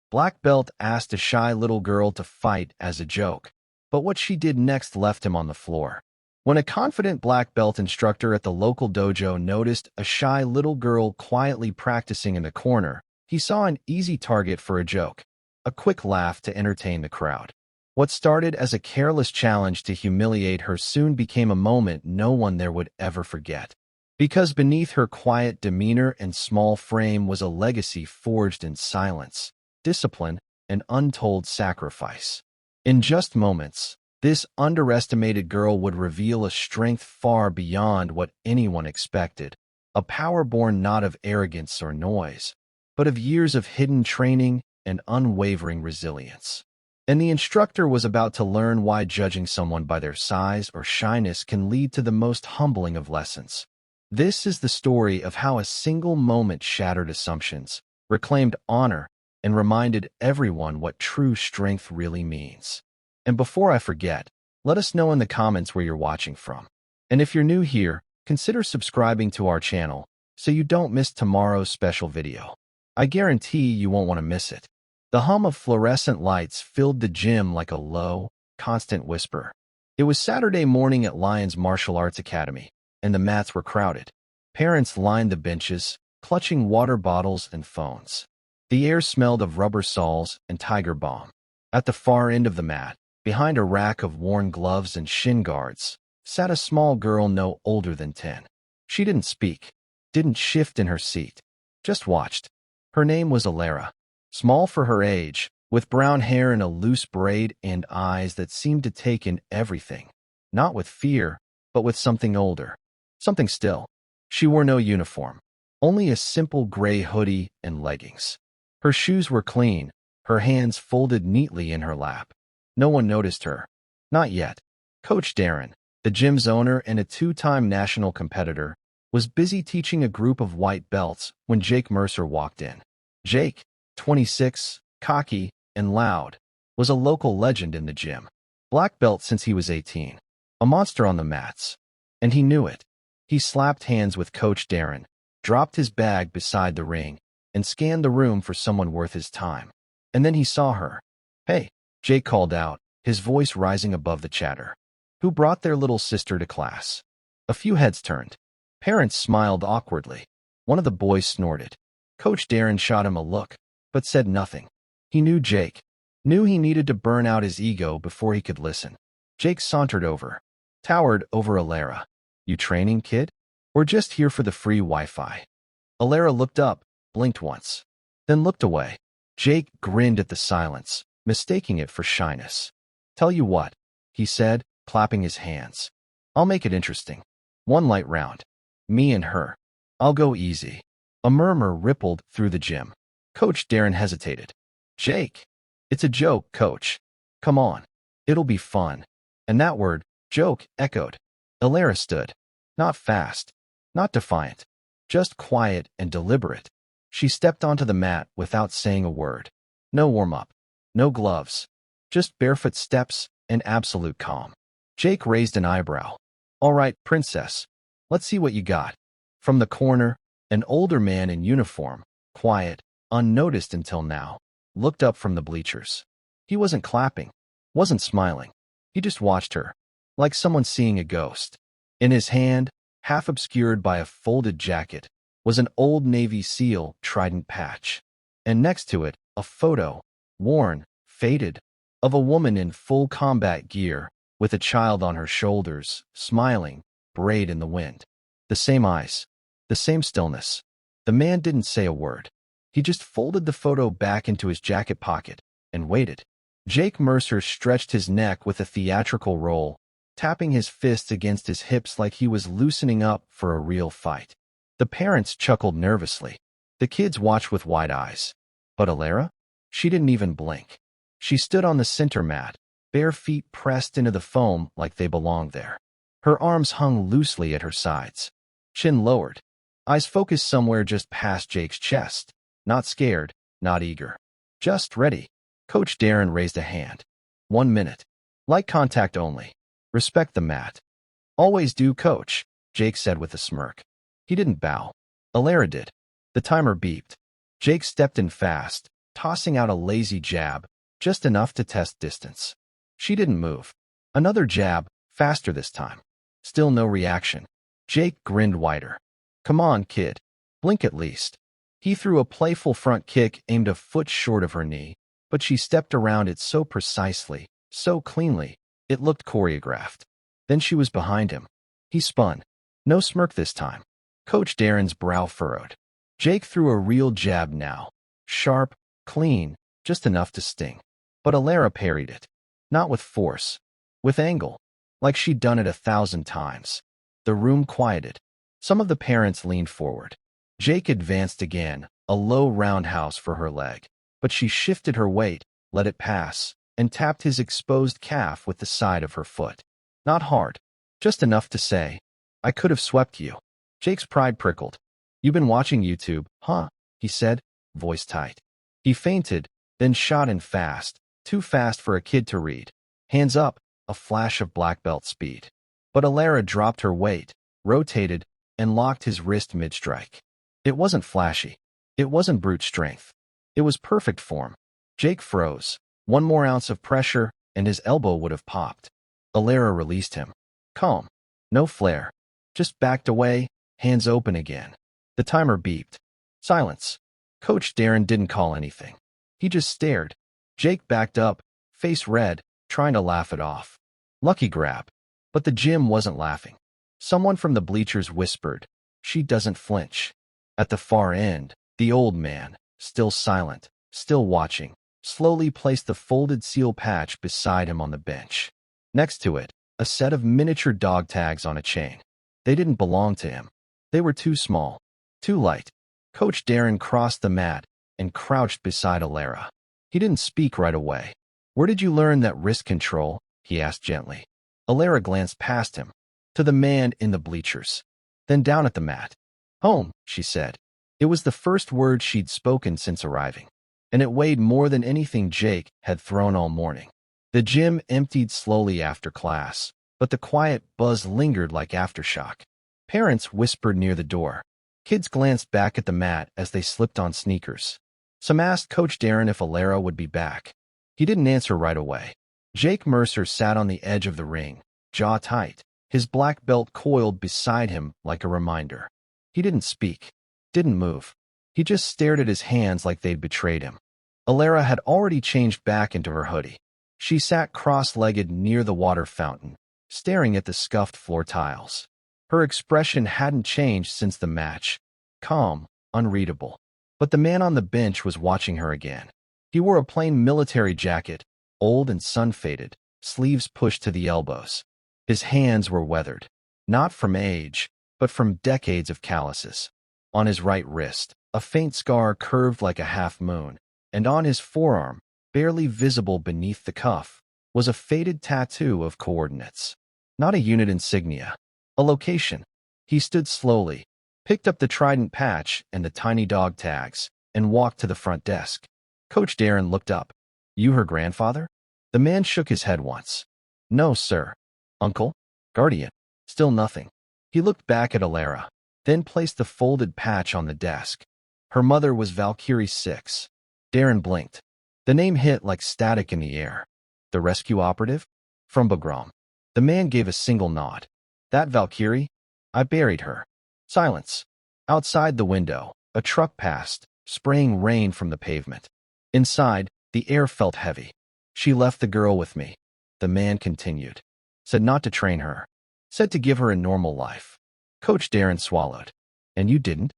Black Belt asked a shy little girl to fight as a joke, but what she did next left him on the floor. When a confident black belt instructor at the local dojo noticed a shy little girl quietly practicing in the corner, he saw an easy target for a joke, a quick laugh to entertain the crowd. What started as a careless challenge to humiliate her soon became a moment no one there would ever forget. Because beneath her quiet demeanor and small frame was a legacy forged in silence, discipline, and untold sacrifice. In just moments, this underestimated girl would reveal a strength far beyond what anyone expected, a power born not of arrogance or noise, but of years of hidden training and unwavering resilience. And the instructor was about to learn why judging someone by their size or shyness can lead to the most humbling of lessons. This is the story of how a single moment shattered assumptions, reclaimed honor, and reminded everyone what true strength really means. And before I forget, let us know in the comments where you're watching from. And if you're new here, consider subscribing to our channel so you don't miss tomorrow's special video. I guarantee you won't want to miss it. The hum of fluorescent lights filled the gym like a low, constant whisper. It was Saturday morning at Lyons Martial Arts Academy, and the mats were crowded. Parents lined the benches, clutching water bottles and phones. The air smelled of rubber soles and tiger balm. At the far end of the mat, behind a rack of worn gloves and shin guards, sat a small girl no older than 10. She didn't speak, didn't shift in her seat, just watched. Her name was Alara. Small for her age, with brown hair in a loose braid and eyes that seemed to take in everything, not with fear, but with something older, something still. She wore no uniform, only a simple gray hoodie and leggings. Her shoes were clean, her hands folded neatly in her lap. No one noticed her. Not yet. Coach Darren, the gym's owner and a two-time national competitor, was busy teaching a group of white belts when Jake Mercer walked in. Jake, 26, cocky, and loud, was a local legend in the gym. Black belt since he was 18. A monster on the mats. And he knew it. He slapped hands with Coach Darren, dropped his bag beside the ring, and scanned the room for someone worth his time. And then he saw her. "Hey," Jake called out, his voice rising above the chatter. "Who brought their little sister to class?" A few heads turned. Parents smiled awkwardly. One of the boys snorted. Coach Darren shot him a look, but said nothing. He knew Jake, knew he needed to burn out his ego before he could listen. Jake sauntered over, towered over Alara. "You training, kid? Or just here for the free Wi-Fi?" Alara looked up, blinked once, then looked away. Jake grinned at the silence, mistaking it for shyness. "Tell you what," he said, clapping his hands. "I'll make it interesting. One light round. Me and her. I'll go easy." A murmur rippled through the gym. Coach Darren hesitated. "Jake, it's a joke, coach. Come on. It'll be fun." And that word, joke, echoed. Alara stood. Not fast, not defiant, just quiet and deliberate. She stepped onto the mat without saying a word. No warm-up, no gloves, just barefoot steps and absolute calm. Jake raised an eyebrow. "All right, princess, let's see what you got." From the corner, an older man in uniform, quiet, unnoticed until now, looked up from the bleachers. He wasn't clapping, wasn't smiling. He just watched her, like someone seeing a ghost. In his hand, half obscured by a folded jacket, was an old Navy SEAL trident patch. And next to it, a photo, worn, faded, of a woman in full combat gear, with a child on her shoulders, smiling, braid in the wind. The same eyes, the same stillness. The man didn't say a word. He just folded the photo back into his jacket pocket and waited. Jake Mercer stretched his neck with a theatrical roll, tapping his fists against his hips like he was loosening up for a real fight. The parents chuckled nervously. The kids watched with wide eyes. But Alara? She didn't even blink. She stood on the center mat, bare feet pressed into the foam like they belonged there. Her arms hung loosely at her sides, chin lowered, eyes focused somewhere just past Jake's chest. Not scared, not eager. Just ready. Coach Darren raised a hand. 1 minute. Light contact only. Respect the mat. Always do, coach, Jake said with a smirk. He didn't bow. Alara did. The timer beeped. Jake stepped in fast, tossing out a lazy jab, just enough to test distance. She didn't move. Another jab, faster this time. Still no reaction. Jake grinned wider. Come on, kid. Blink at least. He threw a playful front kick aimed a foot short of her knee, but she stepped around it so precisely, so cleanly, it looked choreographed. Then she was behind him. He spun. No smirk this time. Coach Darren's brow furrowed. Jake threw a real jab now. Sharp, clean, just enough to sting. But Alara parried it. Not with force. With angle. Like she'd done it 1,000 times. The room quieted. Some of the parents leaned forward. Jake advanced again, a low roundhouse for her leg. But she shifted her weight, let it pass, and tapped his exposed calf with the side of her foot. Not hard. Just enough to say, I could have swept you. Jake's pride prickled. You been watching YouTube, huh? He said, voice tight. He feinted, then shot in fast, too fast for a kid to read. Hands up, a flash of black belt speed. But Alara dropped her weight, rotated, and locked his wrist mid-strike. It wasn't flashy. It wasn't brute strength. It was perfect form. Jake froze. One more ounce of pressure, and his elbow would have popped. Alara released him. Calm. No flare. Just backed away, hands open again. The timer beeped. Silence. Coach Darren didn't call anything. He just stared. Jake backed up, face red, trying to laugh it off. Lucky grab. But the gym wasn't laughing. Someone from the bleachers whispered, She doesn't flinch. At the far end, the old man, still silent, still watching, slowly placed the folded seal patch beside him on the bench. Next to it, a set of miniature dog tags on a chain. They didn't belong to him. They were too small, too light. Coach Darren crossed the mat and crouched beside Alara. He didn't speak right away. Where did you learn that wrist control? He asked gently. Alara glanced past him, to the man in the bleachers, then down at the mat. Home, she said. It was the first word she'd spoken since arriving, and it weighed more than anything Jake had thrown all morning. The gym emptied slowly after class, but the quiet buzz lingered like aftershock. Parents whispered near the door. Kids glanced back at the mat as they slipped on sneakers. Some asked Coach Darren if Alara would be back. He didn't answer right away. Jake Mercer sat on the edge of the ring, jaw tight, his black belt coiled beside him like a reminder. He didn't speak, didn't move. He just stared at his hands like they'd betrayed him. Alara had already changed back into her hoodie. She sat cross-legged near the water fountain, staring at the scuffed floor tiles. Her expression hadn't changed since the match. Calm, unreadable. But the man on the bench was watching her again. He wore a plain military jacket, old and sun-faded, sleeves pushed to the elbows. His hands were weathered, not from age, but from decades of calluses. On his right wrist, a faint scar curved like a half-moon, and on his forearm, barely visible beneath the cuff, was a faded tattoo of coordinates. Not a unit insignia, a location. He stood slowly, picked up the trident patch and the tiny dog tags, and walked to the front desk. Coach Darren looked up. You her grandfather? The man shook his head once. No, sir. Uncle? Guardian? Still nothing. He looked back at Alara, then placed the folded patch on the desk. Her mother was Valkyrie 6. Darren blinked. The name hit like static in the air. The rescue operative? From Bagram. The man gave a single nod. That Valkyrie? I buried her. Silence. Outside the window, a truck passed, spraying rain from the pavement. Inside, the air felt heavy. She left the girl with me. The man continued. Said not to train her. Said to give her a normal life. Coach Darren swallowed. And you didn't?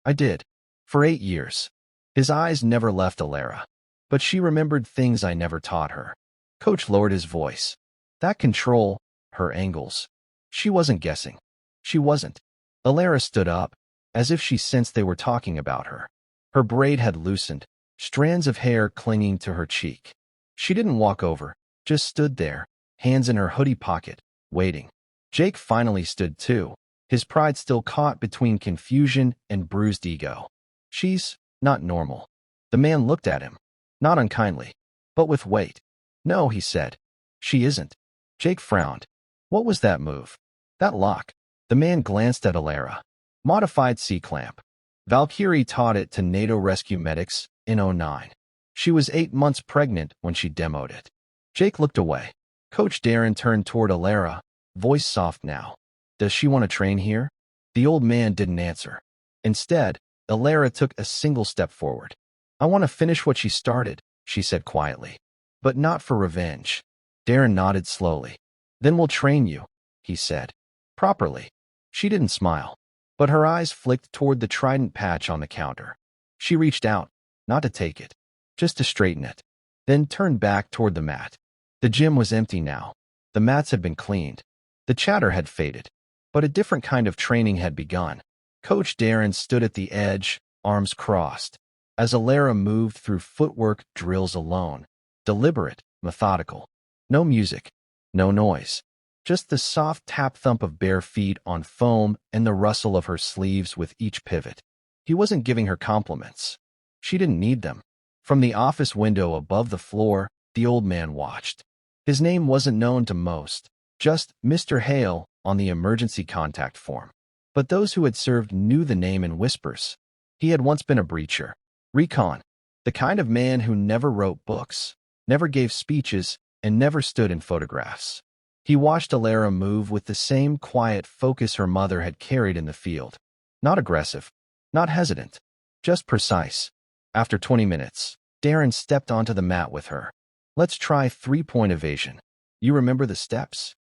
I did. For 8 years. His eyes never left Alara. But she remembered things I never taught her. Coach lowered his voice. That control, her angles. She wasn't guessing. She wasn't. Alara stood up, as if she sensed they were talking about her. Her braid had loosened, strands of hair clinging to her cheek. She didn't walk over, just stood there, hands in her hoodie pocket, waiting. Jake finally stood too, his pride still caught between confusion and bruised ego. She's not normal. The man looked at him, not unkindly, but with weight. No, he said. She isn't. Jake frowned. What was that move? That lock. The man glanced at Alara. Modified C-clamp. Valkyrie taught it to NATO rescue medics in '09. She was 8 months pregnant when she demoed it. Jake looked away. Coach Darren turned toward Alara, voice soft now. Does she want to train here? The old man didn't answer. Instead, Alara took a single step forward. I want to finish what she started, she said quietly. But not for revenge. Darren nodded slowly. Then we'll train you, he said. Properly. She didn't smile, but her eyes flicked toward the trident patch on the counter. She reached out, not to take it, just to straighten it, then turned back toward the mat. The gym was empty now. The mats had been cleaned. The chatter had faded, but a different kind of training had begun. Coach Darren stood at the edge, arms crossed, as Alara moved through footwork drills alone, deliberate, methodical. No music, no noise, just the soft tap-thump of bare feet on foam and the rustle of her sleeves with each pivot. He wasn't giving her compliments. She didn't need them. From the office window above the floor, the old man watched. His name wasn't known to most, just Mr. Hale on the emergency contact form. But those who had served knew the name in whispers. He had once been a breacher, recon, the kind of man who never wrote books, never gave speeches, and never stood in photographs. He watched Alara move with the same quiet focus her mother had carried in the field. Not aggressive, not hesitant, just precise. After 20 minutes, Darren stepped onto the mat with her. Let's try three-point evasion. You remember the steps?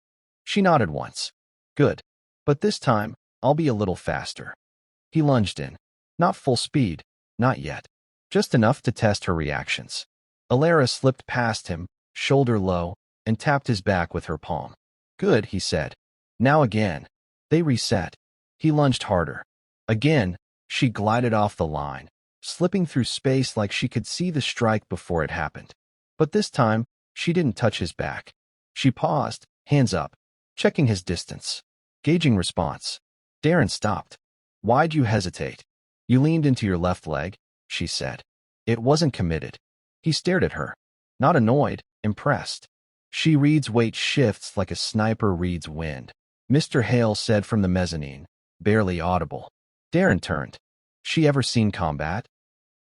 She nodded once. Good. But this time, I'll be a little faster. He lunged in. Not full speed, not yet. Just enough to test her reactions. Alara slipped past him, shoulder low, and tapped his back with her palm. Good, he said. Now again. They reset. He lunged harder. Again, she glided off the line, slipping through space like she could see the strike before it happened. But this time, she didn't touch his back. She paused, hands up, checking his distance, gauging response. Darren stopped. Why'd you hesitate? You leaned into your left leg, she said. It wasn't committed. He stared at her. Not annoyed, impressed. She reads weight shifts like a sniper reads wind, Mr. Hale said from the mezzanine, barely audible. Darren turned. She ever seen combat?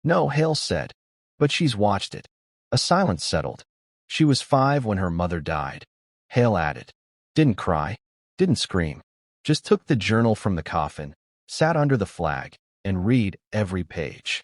No, Hale said. But she's watched it. A silence settled. She was 5 when her mother died. Hale added. Didn't cry. Didn't scream. Just took the journal from the coffin, sat under the flag, and read every page.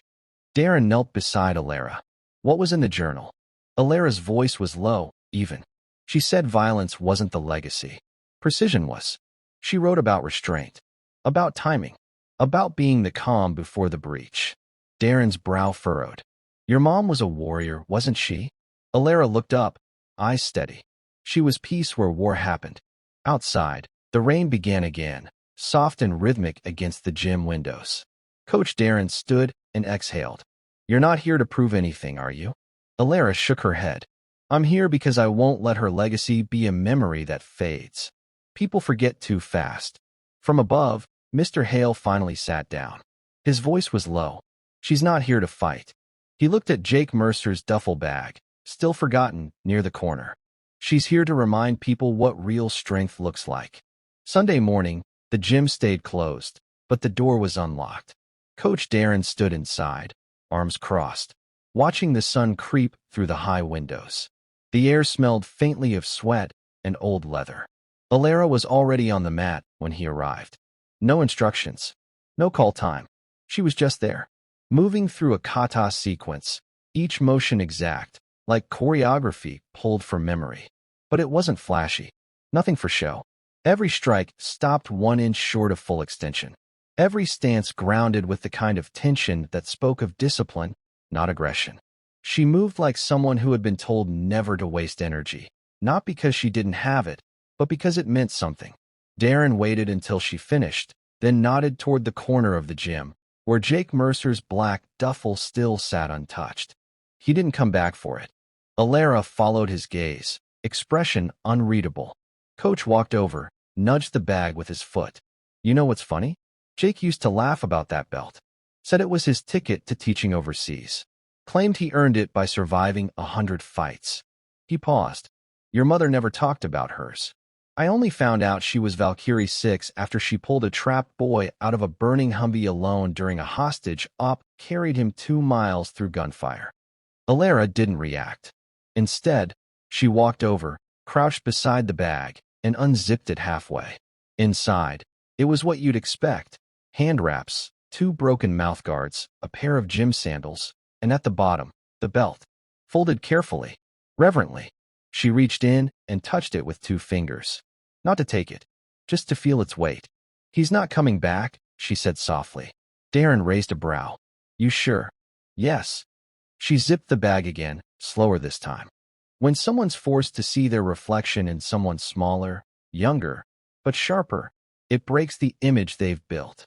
Darren knelt beside Alara. What was in the journal? Alara's voice was low, even. She said violence wasn't the legacy. Precision was. She wrote about restraint, about timing, about being the calm before the breach. Darren's brow furrowed. Your mom was a warrior, wasn't she? Alara looked up, eyes steady. She was peace where war happened. Outside, the rain began again, soft and rhythmic against the gym windows. Coach Darren stood and exhaled. You're not here to prove anything, are you? Alara shook her head. I'm here because I won't let her legacy be a memory that fades. People forget too fast. From above, Mr. Hale finally sat down. His voice was low. She's not here to fight. He looked at Jake Mercer's duffel bag, still forgotten, near the corner. She's here to remind people what real strength looks like. Sunday morning, the gym stayed closed, but the door was unlocked. Coach Darren stood inside, arms crossed, watching the sun creep through the high windows. The air smelled faintly of sweat and old leather. Alara was already on the mat when he arrived. No instructions, no call time. She was just there, moving through a kata sequence, each motion exact, like choreography pulled from memory. But it wasn't flashy, nothing for show. Every strike stopped 1 inch short of full extension. Every stance grounded with the kind of tension that spoke of discipline, not aggression. She moved like someone who had been told never to waste energy, not because she didn't have it, but because it meant something. Darren waited until she finished, then nodded toward the corner of the gym, where Jake Mercer's black duffel still sat untouched. He didn't come back for it. Alara followed his gaze, expression unreadable. Coach walked over, nudged the bag with his foot. You know what's funny? Jake used to laugh about that belt. Said it was his ticket to teaching overseas. Claimed he earned it by surviving 100 fights. He paused. Your mother never talked about hers. I only found out she was Valkyrie 6 after she pulled a trapped boy out of a burning Humvee alone during a hostage op, carried him 2 miles through gunfire. Alara didn't react. Instead, she walked over, crouched beside the bag, and unzipped it halfway. Inside, it was what you'd expect: hand wraps, 2 broken mouthguards, a pair of gym sandals, and at the bottom, the belt. Folded carefully, reverently, she reached in and touched it with 2 fingers. Not to take it, just to feel its weight. "He's not coming back," she said softly. Darren raised a brow. "You sure?" "Yes." She zipped the bag again, slower this time. When someone's forced to see their reflection in someone smaller, younger, but sharper, it breaks the image they've built.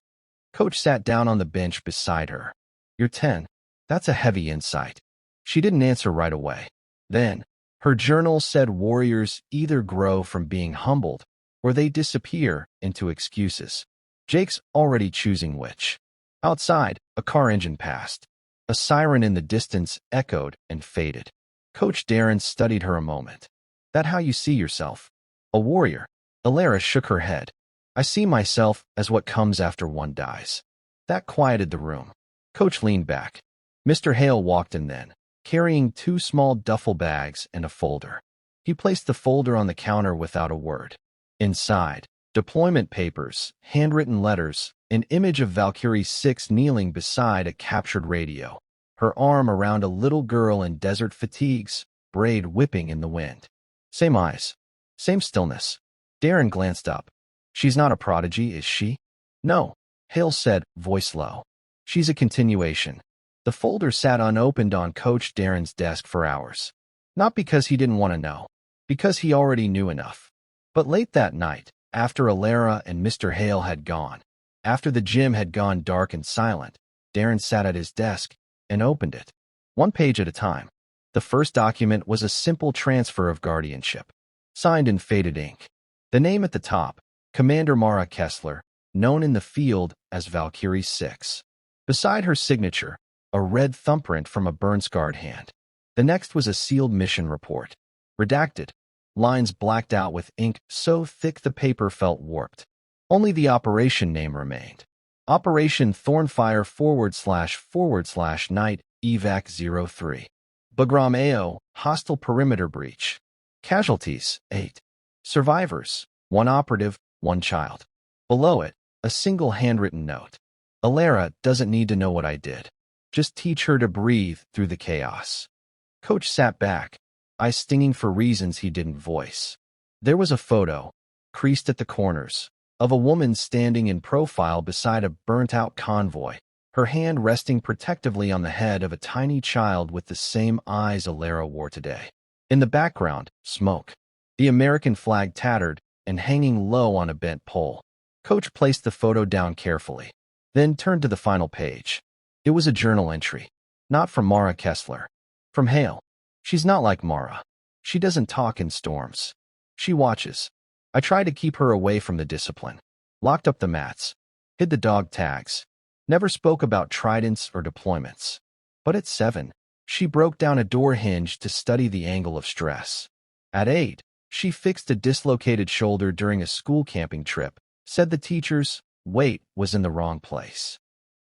Coach sat down on the bench beside her. "You're 10. That's a heavy insight." She didn't answer right away. Then, her journal said warriors either grow from being humbled or they disappear into excuses. Jake's already choosing which. Outside, a car engine passed. A siren in the distance echoed and faded. Coach Darren studied her a moment. "That how you see yourself? A warrior?" Alara shook her head. "I see myself as what comes after one dies." That quieted the room. Coach leaned back. Mr. Hale walked in then, carrying 2 small duffel bags and a folder. He placed the folder on the counter without a word. Inside, deployment papers, handwritten letters, an image of Valkyrie 6 kneeling beside a captured radio, her arm around a little girl in desert fatigues, braid whipping in the wind. Same eyes, same stillness. Darren glanced up. "She's not a prodigy, is she?" "No," Hale said, voice low. "She's a continuation." The folder sat unopened on Coach Darren's desk for hours. Not because he didn't want to know, because he already knew enough. But late that night, after Alara and Mr. Hale had gone, after the gym had gone dark and silent, Darren sat at his desk and opened it, 1 page at a time. The first document was a simple transfer of guardianship, signed in faded ink. The name at the top, Commander Mara Kessler, known in the field as Valkyrie 6. Beside her signature, a red thumbprint from a burn-scarred hand. The next was a sealed mission report. Redacted, lines blacked out with ink so thick the paper felt warped. Only the operation name remained. Operation Thornfire / Night Evac 03. Bagram AO, hostile perimeter breach. Casualties, 8. Survivors, 1 operative, 1 child. Below it, a single handwritten note. "Alara doesn't need to know what I did. Just teach her to breathe through the chaos." Coach sat back, eyes stinging for reasons he didn't voice. There was a photo, creased at the corners, of a woman standing in profile beside a burnt-out convoy, her hand resting protectively on the head of a tiny child with the same eyes Alara wore today. In the background, smoke. The American flag tattered and hanging low on a bent pole. Coach placed the photo down carefully, then turned to the final page. It was a journal entry. Not from Mara Kessler. From Hale. "She's not like Mara. She doesn't talk in storms. She watches. I tried to keep her away from the discipline. Locked up the mats. Hid the dog tags. Never spoke about tridents or deployments. But at 7, she broke down a door hinge to study the angle of stress. At 8, she fixed a dislocated shoulder during a school camping trip, said the teacher's weight was in the wrong place.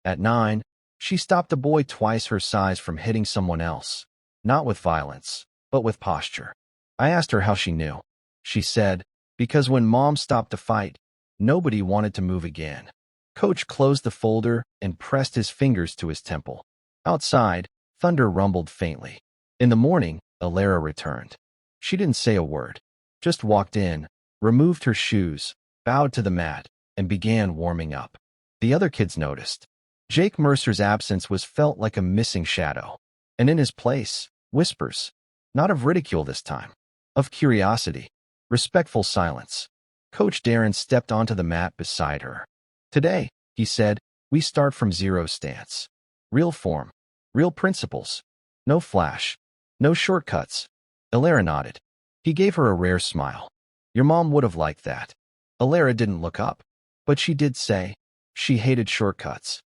At 9, she stopped a boy twice her size from hitting someone else, not with violence, but with posture. I asked her how she knew. She said, because when Mom stopped to fight, nobody wanted to move again." Coach closed the folder and pressed his fingers to his temple. Outside, thunder rumbled faintly. In the morning, Alara returned. She didn't say a word, just walked in, removed her shoes, bowed to the mat, and began warming up. The other kids noticed. Jake Mercer's absence was felt like a missing shadow. And in his place, whispers. Not of ridicule this time. Of curiosity. Respectful silence. Coach Darren stepped onto the mat beside her. "Today," he said, "we start from zero stance. Real form. Real principles. No flash. No shortcuts." Alara nodded. He gave her a rare smile. "Your mom would have liked that." Alara didn't look up, but she did say she hated shortcuts.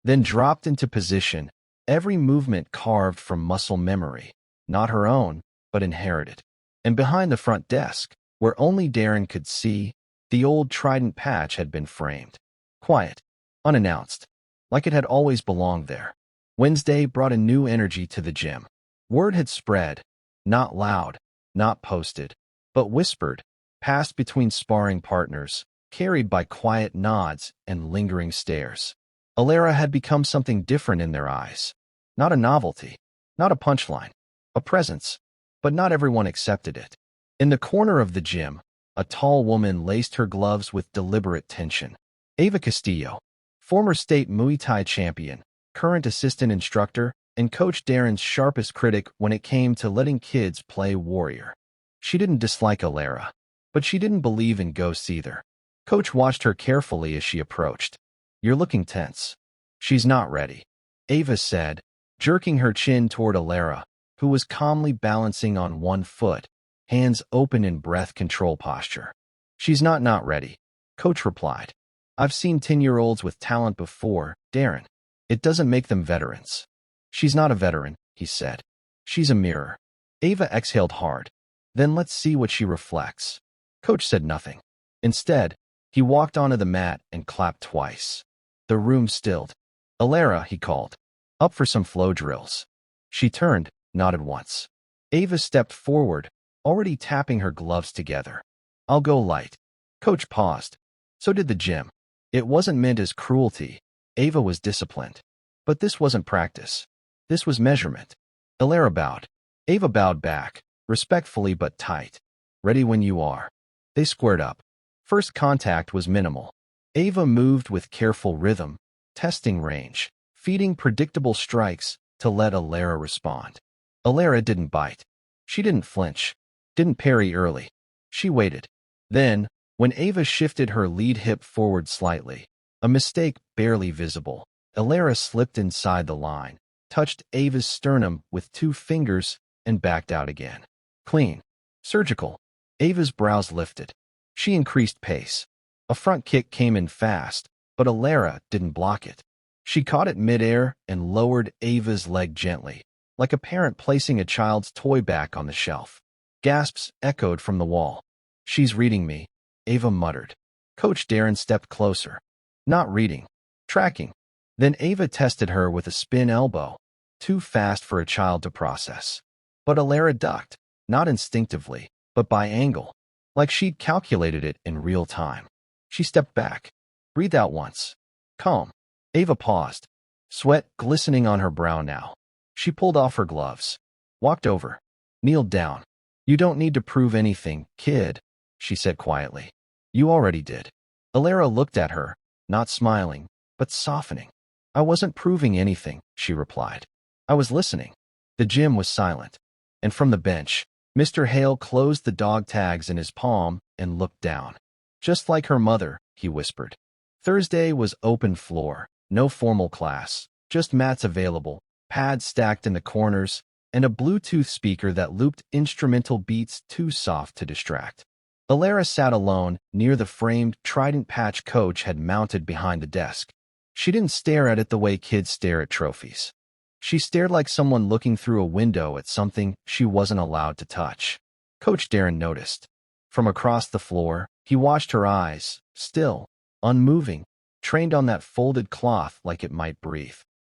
Then dropped into position, every movement carved from muscle memory, not her own, but inherited. And behind the front desk, where only Darren could see, the old trident patch had been framed. Quiet, unannounced, like it had always belonged there. Wednesday brought a new energy to the gym. Word had spread, not loud, not posted, but whispered, passed between sparring partners, carried by quiet nods and lingering stares. Alara had become something different in their eyes. Not a novelty, not a punchline, a presence, but not everyone accepted it. In the corner of the gym, a tall woman laced her gloves with deliberate tension. Ava Castillo, former state Muay Thai champion, current assistant instructor, and Coach Darren's sharpest critic when it came to letting kids play warrior. She didn't dislike Alara, but she didn't believe in ghosts either. Coach watched her carefully as she approached. "You're looking tense." "She's not ready," Ava said, jerking her chin toward Alara, who was calmly balancing on one foot, hands open in breath control posture. "She's not ready," Coach replied. "I've seen 10-year-olds with talent before, Darren. It doesn't make them veterans." "She's not a veteran," he said. "She's a mirror." Ava exhaled hard. "Then let's see what she reflects." Coach said nothing. Instead, he walked onto the mat and clapped twice. The room stilled. "Alara," he called. "Up for some flow drills." She turned, nodded once. Ava stepped forward, already tapping her gloves together. "I'll go light." Coach paused. So did the gym. It wasn't meant as cruelty. Ava was disciplined. But this wasn't practice. This was measurement. Alara bowed. Ava bowed back, respectfully but tight. "Ready when you are." They squared up. First contact was minimal. Ava moved with careful rhythm, testing range, feeding predictable strikes to let Alara respond. Alara didn't bite. She didn't flinch, didn't parry early. She waited. Then, when Ava shifted her lead hip forward slightly, a mistake barely visible, Alara slipped inside the line, touched Ava's sternum with 2 fingers, and backed out again. Clean. Surgical. Ava's brows lifted. She increased pace. A front kick came in fast, but Alara didn't block it. She caught it midair and lowered Ava's leg gently, like a parent placing a child's toy back on the shelf. Gasps echoed from the wall. "She's reading me," Ava muttered. Coach Darren stepped closer. "Not reading. Tracking." Then Ava tested her with a spin elbow, too fast for a child to process. But Alara ducked, not instinctively, but by angle, like she'd calculated it in real time. She stepped back. "Breathe out once. Calm." Ava paused, sweat glistening on her brow now. She pulled off her gloves, walked over, kneeled down. "You don't need to prove anything, kid," she said quietly. "You already did." Alara looked at her, not smiling, but softening. "I wasn't proving anything," she replied. "I was listening." The gym was silent, and from the bench, Mr. Hale closed the dog tags in his palm and looked down. "Just like her mother," he whispered. Thursday was open floor, no formal class, just mats available, pads stacked in the corners, and a Bluetooth speaker that looped instrumental beats too soft to distract. Alara sat alone near the framed trident patch Coach had mounted behind the desk. She didn't stare at it the way kids stare at trophies. She stared like someone looking through a window at something she wasn't allowed to touch. Coach Darren noticed. From across the floor, he watched her eyes, still, unmoving, trained on that folded cloth like it might breathe.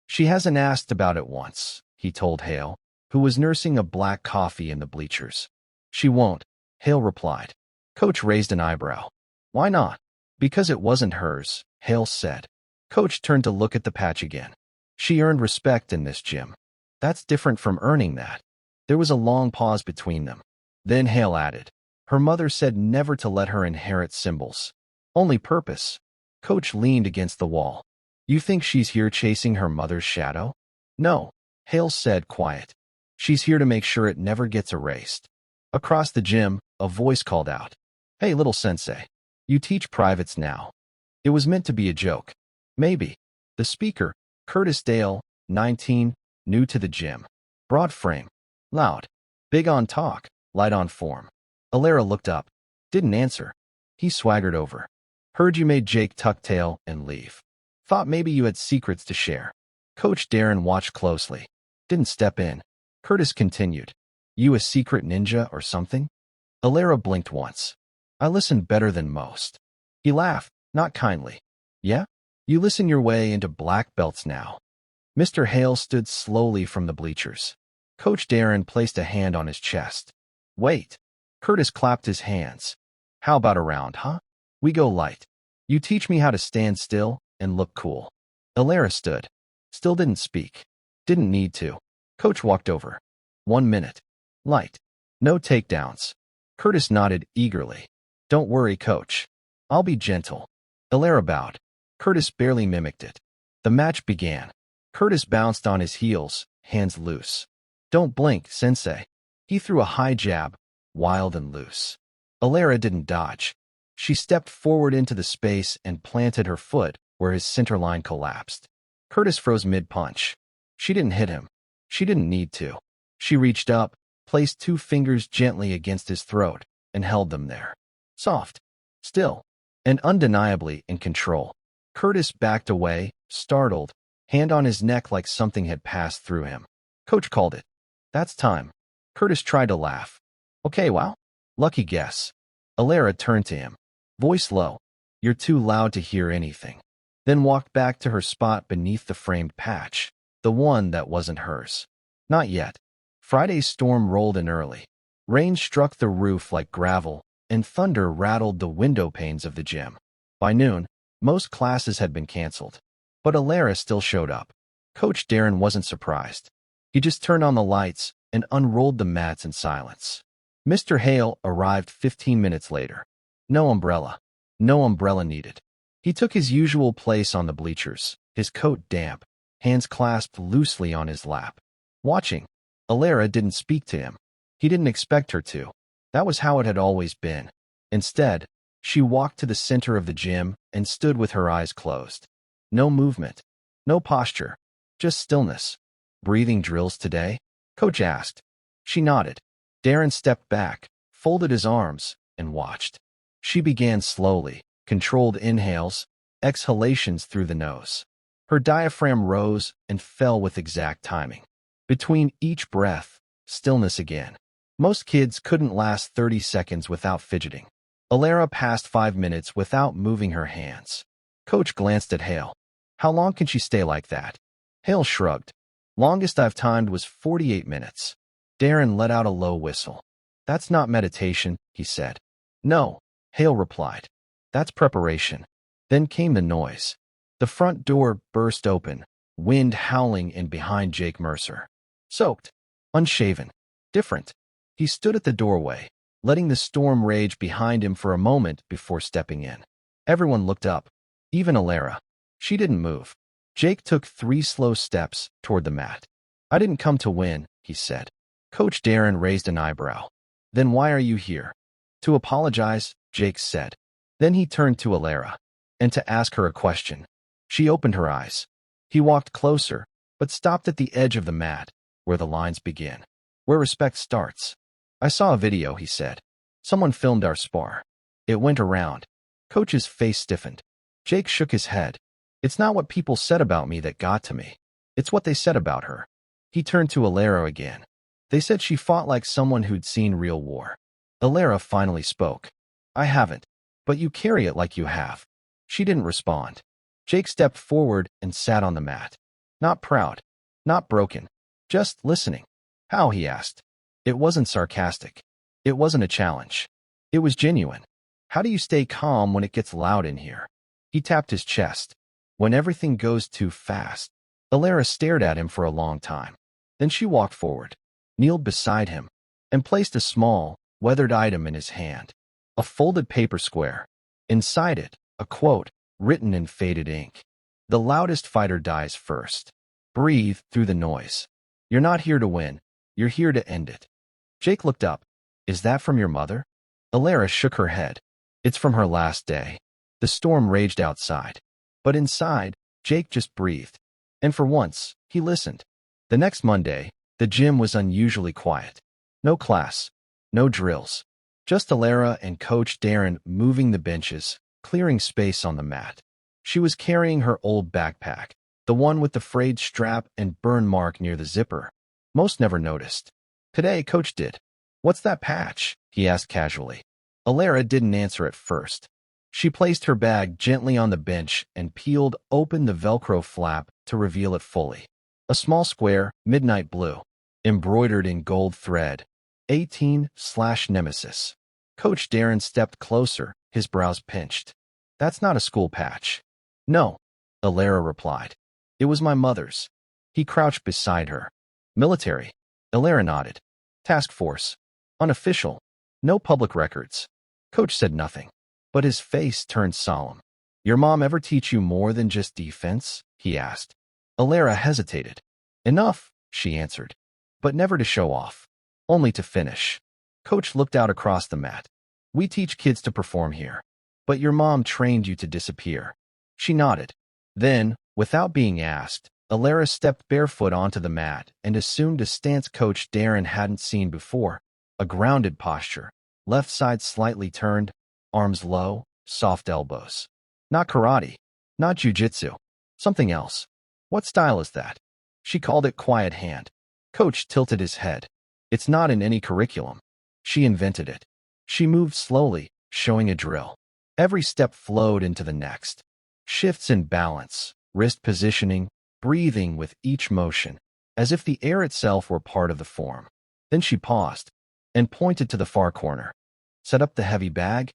"She hasn't asked about it once," he told Hale, who was nursing a black coffee in the bleachers. "She won't," Hale replied. Coach raised an eyebrow. "Why not?" "Because it wasn't hers," Hale said. Coach turned to look at the patch again. "She earned respect in this gym. That's different from earning that." There was a long pause between them. Then Hale added, "Her mother said never to let her inherit symbols. Only purpose." Coach leaned against the wall. "You think she's here chasing her mother's shadow?" "No," Hale said, quiet. "She's here to make sure it never gets erased." Across the gym, a voice called out, "Hey, little sensei, you teach privates now." It was meant to be a joke. Maybe. The speaker, Curtis Dale, 19, new to the gym. Broad frame. Loud. Big on talk, light on form. Alara looked up. Didn't answer. He swaggered over. "Heard you made Jake tuck tail and leave. Thought maybe you had secrets to share." Coach Darren watched closely. Didn't step in. Curtis continued. "You a secret ninja or something?" Alara blinked once. "I listen better than most." He laughed, not kindly. "Yeah? You listen your way into black belts now." Mr. Hale stood slowly from the bleachers. Coach Darren placed a hand on his chest. Wait. Curtis clapped his hands. How about a round, huh? We go light. You teach me how to stand still and look cool. Alara stood. Still didn't speak. Didn't need to. Coach walked over. 1 minute. Light. No takedowns. Curtis nodded eagerly. Don't worry, Coach. I'll be gentle. Alara bowed. Curtis barely mimicked it. The match began. Curtis bounced on his heels, hands loose. Don't blink, Sensei. He threw a high jab, wild and loose. Alara didn't dodge. She stepped forward into the space and planted her foot where his center line collapsed. Curtis froze mid-punch. She didn't hit him. She didn't need to. She reached up, placed 2 fingers gently against his throat, and held them there. Soft, still, and undeniably in control. Curtis backed away, startled, hand on his neck like something had passed through him. Coach called it. That's time. Curtis tried to laugh. Okay, wow. Lucky guess. Alara turned to him. Voice low. You're too loud to hear anything. Then walked back to her spot beneath the framed patch, the one that wasn't hers. Not yet. Friday's storm rolled in early. Rain struck the roof like gravel, and thunder rattled the window panes of the gym. By noon, most classes had been canceled. But Alara still showed up. Coach Darren wasn't surprised. He just turned on the lights and unrolled the mats in silence. Mr. Hale arrived 15 minutes later. No umbrella. No umbrella needed. He took his usual place on the bleachers, his coat damp, hands clasped loosely on his lap. Watching, Alara didn't speak to him. He didn't expect her to. That was how it had always been. Instead, she walked to the center of the gym and stood with her eyes closed. No movement. No posture. Just stillness. Breathing drills today? Coach asked. She nodded. Darren stepped back, folded his arms, and watched. She began slowly, controlled inhales, exhalations through the nose. Her diaphragm rose and fell with exact timing. Between each breath, stillness again. Most kids couldn't last 30 seconds without fidgeting. Alara passed 5 minutes without moving her hands. Coach glanced at Hale. How long can she stay like that? Hale shrugged. Longest I've timed was 48 minutes. Darren let out a low whistle. That's not meditation, he said. No, Hale replied. That's preparation. Then came the noise. The front door burst open, wind howling in behind Jake Mercer. Soaked, unshaven, different. He stood at the doorway, letting the storm rage behind him for a moment before stepping in. Everyone looked up, even Alara. She didn't move. Jake took 3 slow steps toward the mat. I didn't come to win, he said. Coach Darren raised an eyebrow. Then why are you here? To apologize, Jake said. Then he turned to Alara, and to ask her a question. She opened her eyes. He walked closer, but stopped at the edge of the mat, where the lines begin. Where respect starts. I saw a video, he said. Someone filmed our spar. It went around. Coach's face stiffened. Jake shook his head. It's not what people said about me that got to me. It's what they said about her. He turned to Alara again. They said she fought like someone who'd seen real war. Alara finally spoke. I haven't, but you carry it like you have. She didn't respond. Jake stepped forward and sat on the mat. Not proud, not broken, just listening. How, he asked. It wasn't sarcastic. It wasn't a challenge. It was genuine. How do you stay calm when it gets loud in here? He tapped his chest. When everything goes too fast. Alara stared at him for a long time. Then she walked forward, kneeled beside him, and placed a small, weathered item in his hand. A folded paper square. Inside it, a quote, written in faded ink. The loudest fighter dies first. Breathe through the noise. You're not here to win. You're here to end it. Jake looked up. Is that from your mother? Alara shook her head. It's from her last day. The storm raged outside. But inside, Jake just breathed. And for once, he listened. The next Monday, the gym was unusually quiet. No class. No drills. Just Alara and Coach Darren moving the benches, clearing space on the mat. She was carrying her old backpack, the one with the frayed strap and burn mark near the zipper. Most never noticed. Today, Coach did. What's that patch? He asked casually. Alara didn't answer at first. She placed her bag gently on the bench and peeled open the Velcro flap to reveal it fully. A small square, midnight blue. embroidered in gold thread. 18/Nemesis. Coach Darren stepped closer, his brows pinched. That's not a school patch. No, Alara replied. It was my mother's. He crouched beside her. Military. Alara nodded. Task force. Unofficial. No public records. Coach said nothing, but his face turned solemn. Your mom ever teach you more than just defense? He asked. Alara hesitated. Enough, she answered, but never to show off. Only to finish. Coach looked out across the mat. We teach kids to perform here. But your mom trained you to disappear. She nodded. Then, without being asked, Alara stepped barefoot onto the mat and assumed a stance Coach Darren hadn't seen before. A grounded posture, left side slightly turned, arms low, soft elbows. Not karate, not jujitsu, something else. What style is that? She called it quiet hand. Coach tilted his head. It's not in any curriculum. She invented it. She moved slowly, showing a drill. Every step flowed into the next. Shifts in balance, wrist positioning, breathing with each motion, as if the air itself were part of the form. Then she paused and pointed to the far corner. Set up the heavy bag?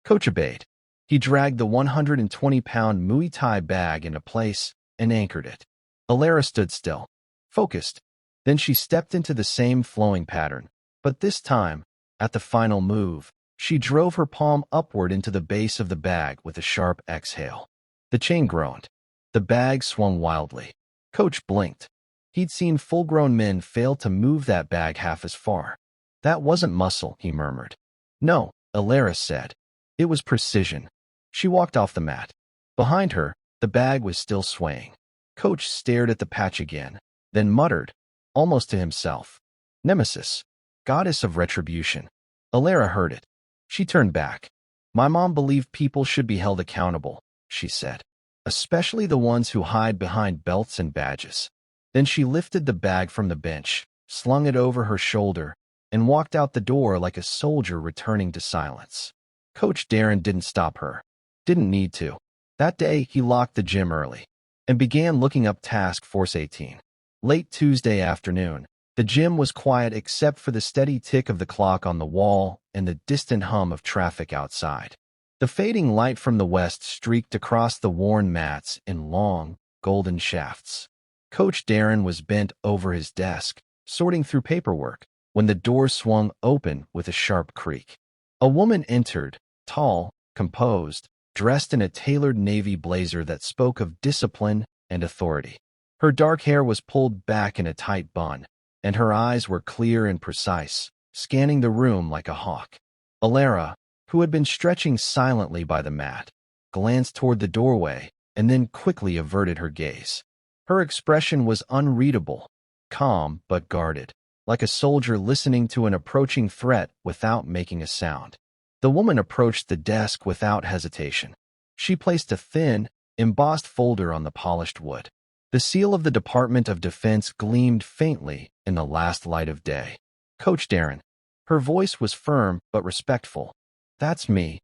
Coach obeyed. He dragged the 120-pound Muay Thai bag into place and anchored it. Alara stood still, focused. Then she stepped into the same flowing pattern, but this time, at the final move, she drove her palm upward into the base of the bag with a sharp exhale. The chain groaned. The bag swung wildly. Coach blinked. He'd seen full-grown men fail to move that bag half as far. That wasn't muscle, he murmured. No, Alara said. It was precision. She walked off the mat. Behind her, the bag was still swaying. Coach stared at the patch again, then muttered, almost to himself. Nemesis, goddess of retribution. Alara heard it. She turned back. My mom believed people should be held accountable, she said, especially the ones who hide behind belts and badges. Then she lifted the bag from the bench, slung it over her shoulder, and walked out the door like a soldier returning to silence. Coach Darren didn't stop her. Didn't need to. That day, he locked the gym early and began looking up Task Force 18. Late Tuesday afternoon, the gym was quiet except for the steady tick of the clock on the wall and the distant hum of traffic outside. The fading light from the west streaked across the worn mats in long, golden shafts. Coach Darren was bent over his desk, sorting through paperwork, when the door swung open with a sharp creak. A woman entered, tall, composed, dressed in a tailored navy blazer that spoke of discipline and authority. Her dark hair was pulled back in a tight bun, and her eyes were clear and precise, scanning the room like a hawk. Alara, who had been stretching silently by the mat, glanced toward the doorway and then quickly averted her gaze. Her expression was unreadable, calm but guarded, like a soldier listening to an approaching threat without making a sound. The woman approached the desk without hesitation. She placed a thin, embossed folder on the polished wood. The seal of the Department of Defense gleamed faintly in the last light of day. Coach Darren. Her voice was firm but respectful. That's me,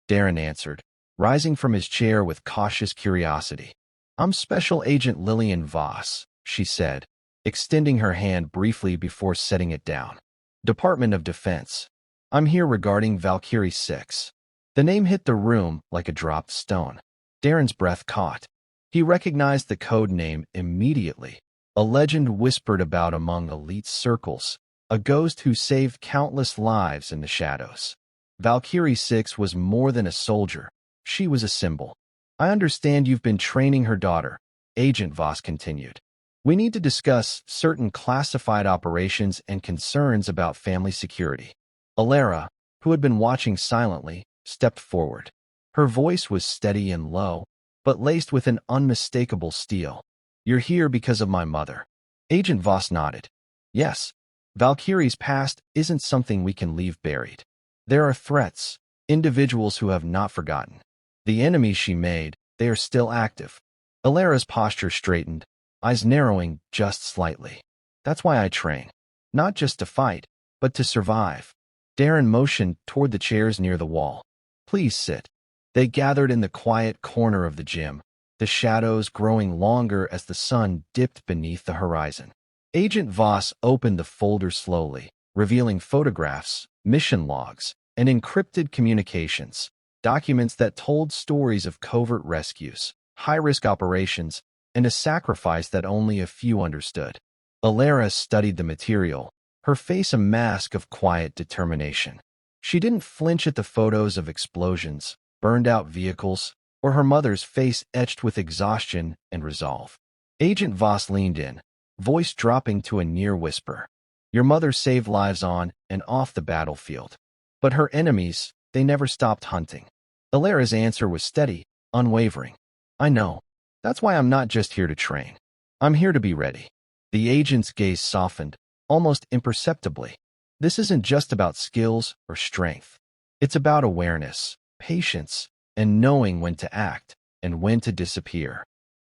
Darren answered, rising from his chair with cautious curiosity. I'm Special Agent Lillian Voss, she said, extending her hand briefly before setting it down. Department of Defense. I'm here regarding Valkyrie 6. The name hit the room like a dropped stone. Darren's breath caught. He recognized the code name immediately, a legend whispered about among elite circles, a ghost who saved countless lives in the shadows. Valkyrie 6 was more than a soldier. She was a symbol. I understand you've been training her daughter, Agent Voss continued. We need to discuss certain classified operations and concerns about family security. Alara, who had been watching silently, stepped forward. Her voice was steady and low, but laced with an unmistakable steel. You're here because of my mother. Agent Voss nodded. Yes, Valkyrie's past isn't something we can leave buried. There are threats, individuals who have not forgotten. The enemies she made, they are still active. Alara's posture straightened, eyes narrowing just slightly. That's why I train. Not just to fight, but to survive. Darren motioned toward the chairs near the wall. Please sit. They gathered in the quiet corner of the gym, the shadows growing longer as the sun dipped beneath the horizon. Agent Voss opened the folder slowly, revealing photographs, mission logs, and encrypted communications, documents that told stories of covert rescues, high-risk operations, and a sacrifice that only a few understood. Alara studied the material, her face a mask of quiet determination. She didn't flinch at the photos of explosions, burned-out vehicles, or her mother's face etched with exhaustion and resolve. Agent Voss leaned in, voice dropping to a near whisper. Your mother saved lives on and off the battlefield. But her enemies, they never stopped hunting. Alara's answer was steady, unwavering. I know. That's why I'm not just here to train. I'm here to be ready. The agent's gaze softened, almost imperceptibly. This isn't just about skills or strength. It's about awareness, patience, and knowing when to act and when to disappear.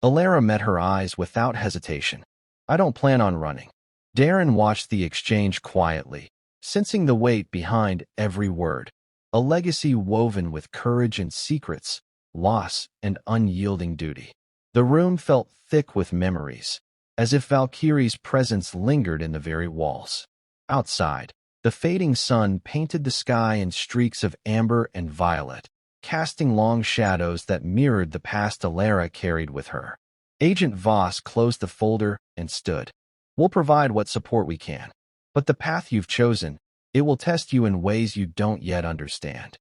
Alara met her eyes without hesitation. I don't plan on running. Darren watched the exchange quietly, sensing the weight behind every word. A legacy woven with courage and secrets, loss and unyielding duty. The room felt thick with memories, as if Valkyrie's presence lingered in the very walls. Outside, the fading sun painted the sky in streaks of amber and violet, casting long shadows that mirrored the past Alara carried with her. Agent Voss closed the folder and stood. We'll provide what support we can, but the path you've chosen, it will test you in ways you don't yet understand.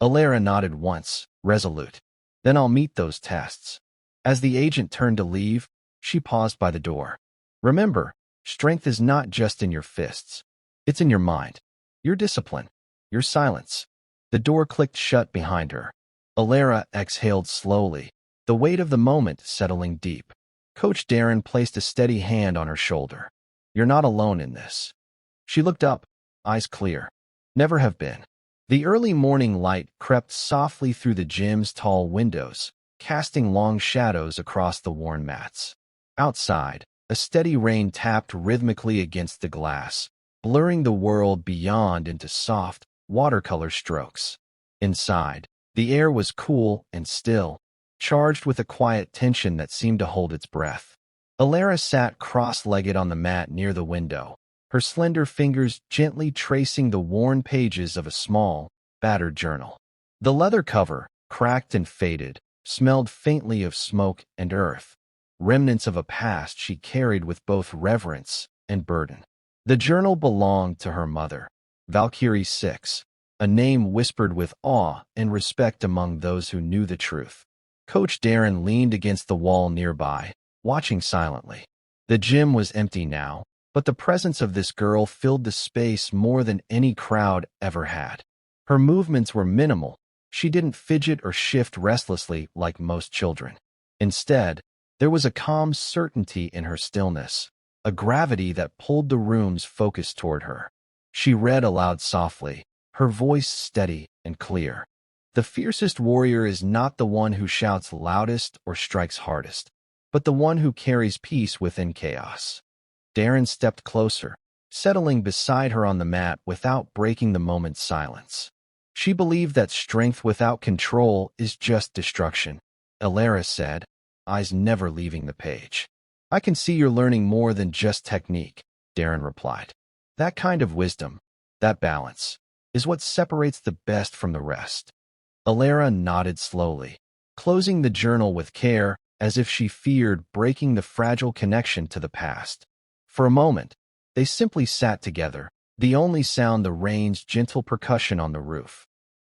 Alara nodded once, resolute. Then I'll meet those tests. As the agent turned to leave, she paused by the door. Remember, strength is not just in your fists. It's in your mind, your discipline, your silence. The door clicked shut behind her. Alara exhaled slowly, the weight of the moment settling deep. Coach Darren placed a steady hand on her shoulder. You're not alone in this. She looked up, eyes clear. Never have been. The early morning light crept softly through the gym's tall windows, casting long shadows across the worn mats. Outside, a steady rain tapped rhythmically against the glass, blurring the world beyond into soft, watercolor strokes. Inside, the air was cool and still, charged with a quiet tension that seemed to hold its breath. Alara sat cross-legged on the mat near the window, her slender fingers gently tracing the worn pages of a small, battered journal. The leather cover, cracked and faded, smelled faintly of smoke and earth, remnants of a past she carried with both reverence and burden. The journal belonged to her mother, Valkyrie 6, a name whispered with awe and respect among those who knew the truth. Coach Darren leaned against the wall nearby, watching silently. The gym was empty now, but the presence of this girl filled the space more than any crowd ever had. Her movements were minimal. She didn't fidget or shift restlessly like most children. Instead, there was a calm certainty in her stillness, a gravity that pulled the room's focus toward her. She read aloud softly, her voice steady and clear. The fiercest warrior is not the one who shouts loudest or strikes hardest, but the one who carries peace within chaos. Darren stepped closer, settling beside her on the mat without breaking the moment's silence. She believed that strength without control is just destruction, Alara said, eyes never leaving the page. I can see you're learning more than just technique, Darren replied. That kind of wisdom, that balance, is what separates the best from the rest. Alara nodded slowly, closing the journal with care as if she feared breaking the fragile connection to the past. For a moment, they simply sat together, the only sound the rain's gentle percussion on the roof.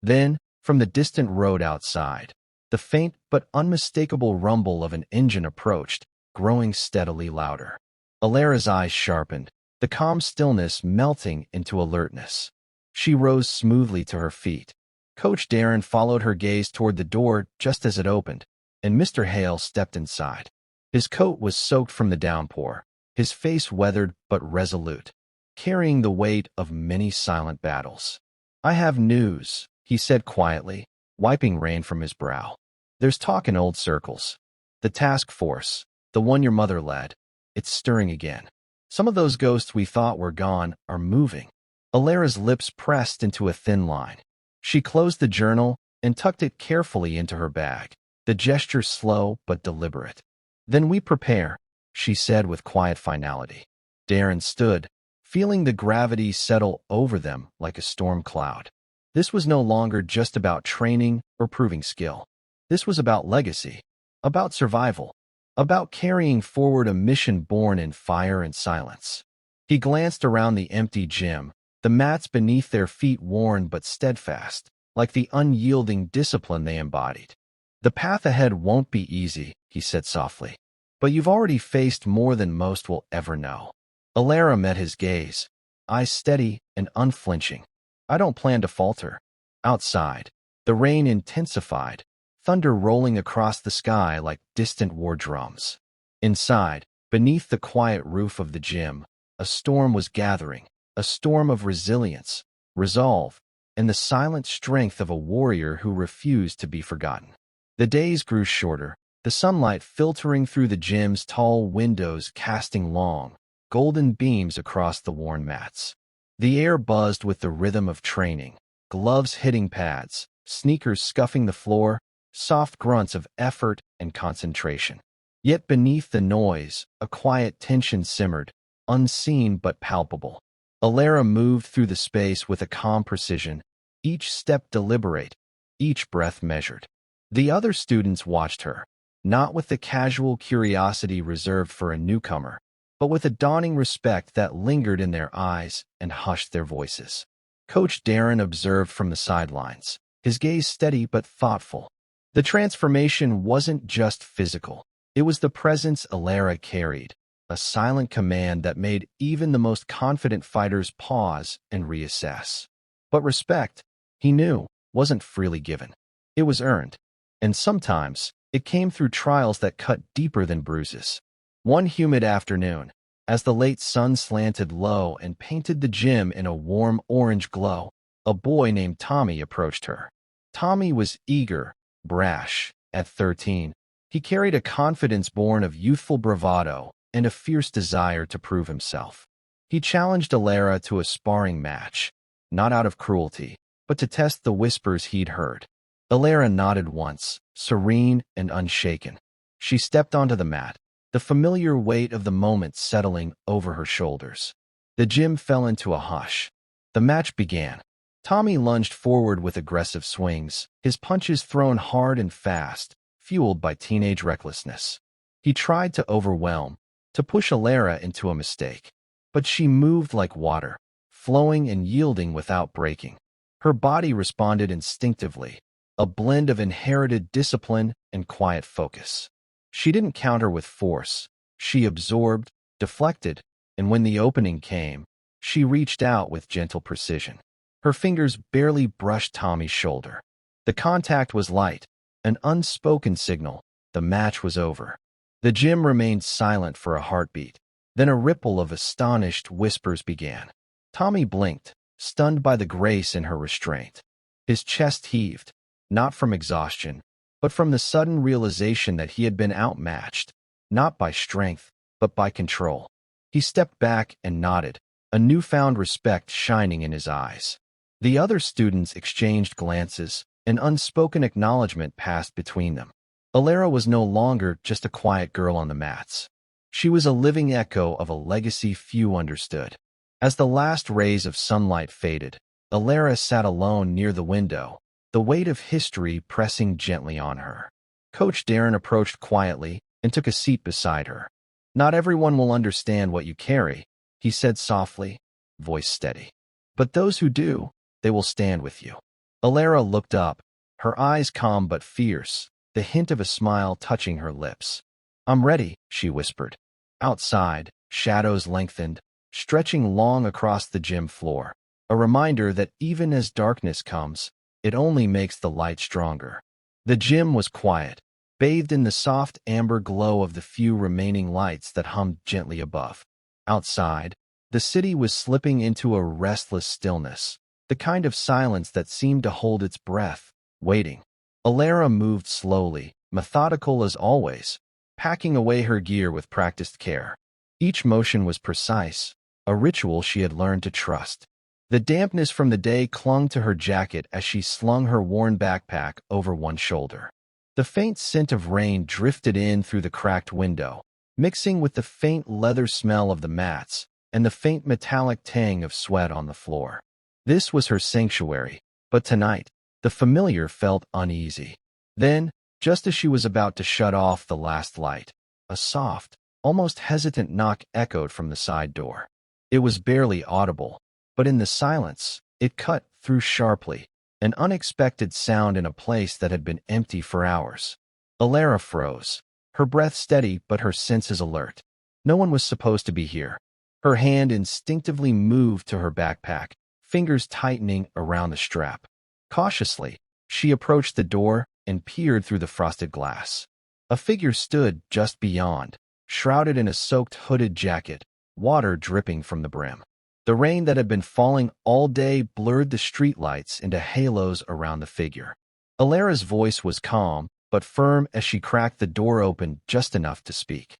Then, from the distant road outside, the faint but unmistakable rumble of an engine approached, growing steadily louder. Alara's eyes sharpened, the calm stillness melting into alertness. She rose smoothly to her feet. Coach Darren followed her gaze toward the door just as it opened, and Mr. Hale stepped inside. His coat was soaked from the downpour, his face weathered but resolute, carrying the weight of many silent battles. I have news, he said quietly, wiping rain from his brow. There's talk in old circles. The task force, the one your mother led, it's stirring again. Some of those ghosts we thought were gone are moving. Alara's lips pressed into a thin line. She closed the journal and tucked it carefully into her bag, the gesture slow but deliberate. Then we prepare, she said with quiet finality. Darren stood, feeling the gravity settle over them like a storm cloud. This was no longer just about training or proving skill. This was about legacy, about survival, about carrying forward a mission born in fire and silence. He glanced around the empty gym, the mats beneath their feet worn but steadfast, like the unyielding discipline they embodied. "The path ahead won't be easy," he said softly, "but you've already faced more than most will ever know." Alara met his gaze, eyes steady and unflinching. "I don't plan to falter." Outside, the rain intensified, thunder rolling across the sky like distant war drums. Inside, beneath the quiet roof of the gym, a storm was gathering, a storm of resilience, resolve, and the silent strength of a warrior who refused to be forgotten. The days grew shorter, the sunlight filtering through the gym's tall windows casting long, golden beams across the worn mats. The air buzzed with the rhythm of training, gloves hitting pads, sneakers scuffing the floor, soft grunts of effort and concentration. Yet beneath the noise, a quiet tension simmered, unseen but palpable. Alara moved through the space with a calm precision, each step deliberate, each breath measured. The other students watched her, not with the casual curiosity reserved for a newcomer, but with a dawning respect that lingered in their eyes and hushed their voices. Coach Darren observed from the sidelines, his gaze steady but thoughtful. The transformation wasn't just physical. It was the presence Alara carried, a silent command that made even the most confident fighters pause and reassess. But respect, he knew, wasn't freely given. It was earned, and sometimes it came through trials that cut deeper than bruises. One humid afternoon, as the late sun slanted low and painted the gym in a warm orange glow, a boy named Tommy approached her. Tommy was eager, brash. At 13, he carried a confidence born of youthful bravado and a fierce desire to prove himself. He challenged Alara to a sparring match, not out of cruelty, but to test the whispers he'd heard. Alara nodded once, serene and unshaken. She stepped onto the mat, the familiar weight of the moment settling over her shoulders. The gym fell into a hush. The match began. Tommy lunged forward with aggressive swings, his punches thrown hard and fast, fueled by teenage recklessness. He tried to overwhelm, to push Alara into a mistake. But she moved like water, flowing and yielding without breaking. Her body responded instinctively, a blend of inherited discipline and quiet focus. She didn't counter with force. She absorbed, deflected, and when the opening came, she reached out with gentle precision. Her fingers barely brushed Tommy's shoulder. The contact was light, an unspoken signal. The match was over. The gym remained silent for a heartbeat. Then a ripple of astonished whispers began. Tommy blinked, stunned by the grace in her restraint. His chest heaved, not from exhaustion, but from the sudden realization that he had been outmatched, not by strength, but by control. He stepped back and nodded, a newfound respect shining in his eyes. The other students exchanged glances, an unspoken acknowledgement passed between them. Alara was no longer just a quiet girl on the mats. She was a living echo of a legacy few understood. As the last rays of sunlight faded, Alara sat alone near the window, the weight of history pressing gently on her. Coach Darren approached quietly and took a seat beside her. "Not everyone will understand what you carry," he said softly, voice steady. "But those who do, they will stand with you." Alara looked up, her eyes calm but fierce, the hint of a smile touching her lips. "I'm ready," she whispered. Outside, shadows lengthened, stretching long across the gym floor, a reminder that even as darkness comes, it only makes the light stronger. The gym was quiet, bathed in the soft amber glow of the few remaining lights that hummed gently above. Outside, the city was slipping into a restless stillness, the kind of silence that seemed to hold its breath, waiting. Alara moved slowly, methodical as always, packing away her gear with practiced care. Each motion was precise, a ritual she had learned to trust. The dampness from the day clung to her jacket as she slung her worn backpack over one shoulder. The faint scent of rain drifted in through the cracked window, mixing with the faint leather smell of the mats, and the faint metallic tang of sweat on the floor. This was her sanctuary, but tonight, the familiar felt uneasy. Then, just as she was about to shut off the last light, a soft, almost hesitant knock echoed from the side door. It was barely audible, but in the silence, it cut through sharply, an unexpected sound in a place that had been empty for hours. Alara froze, her breath steady but her senses alert. No one was supposed to be here. Her hand instinctively moved to her backpack, fingers tightening around the strap. Cautiously, she approached the door and peered through the frosted glass. A figure stood just beyond, shrouded in a soaked hooded jacket, water dripping from the brim. The rain that had been falling all day blurred the streetlights into halos around the figure. Alara's voice was calm, but firm as she cracked the door open just enough to speak.